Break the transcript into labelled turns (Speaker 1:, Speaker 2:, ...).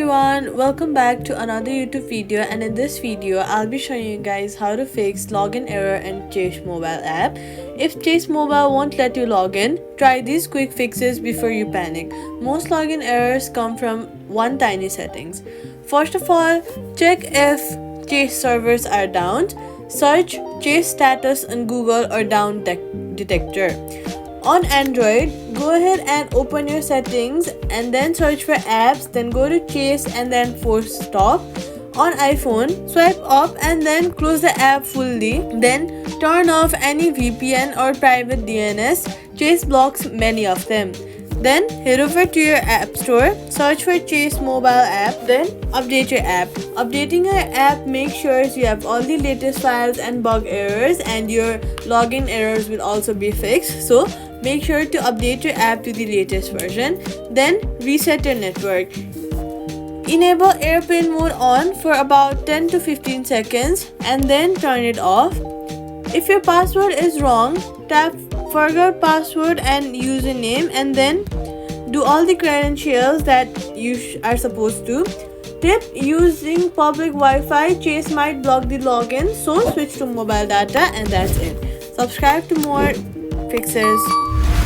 Speaker 1: everyone, welcome back to another YouTube video, and in this video I'll be showing you guys how to fix login error in Chase mobile app. If Chase mobile won't let you log in, try these quick fixes before you panic. Most login errors come from one tiny settings. First of all, check if Chase servers are down. Search Chase status on Google or down detector. On Android, go ahead and open your settings and then search for apps, then go to Chase and then force stop. On iPhone, swipe up and then close the app fully. Then turn off any VPN or private DNS. Chase blocks many of them. Then head over to your app store, search for Chase mobile app, then update your app. Updating your app makes sure you have all the latest files and bug errors, and your login errors will also be fixed. So make sure to update your app to the latest version. Then reset your network. Enable airplane mode on for about 10 to 15 seconds and then turn it off. If your password is wrong, tap forgot password and username and then do all the credentials that you are supposed to. Tip: using public Wi-Fi, Chase might block the login, so switch to mobile data, and that's it. Subscribe to more fixes.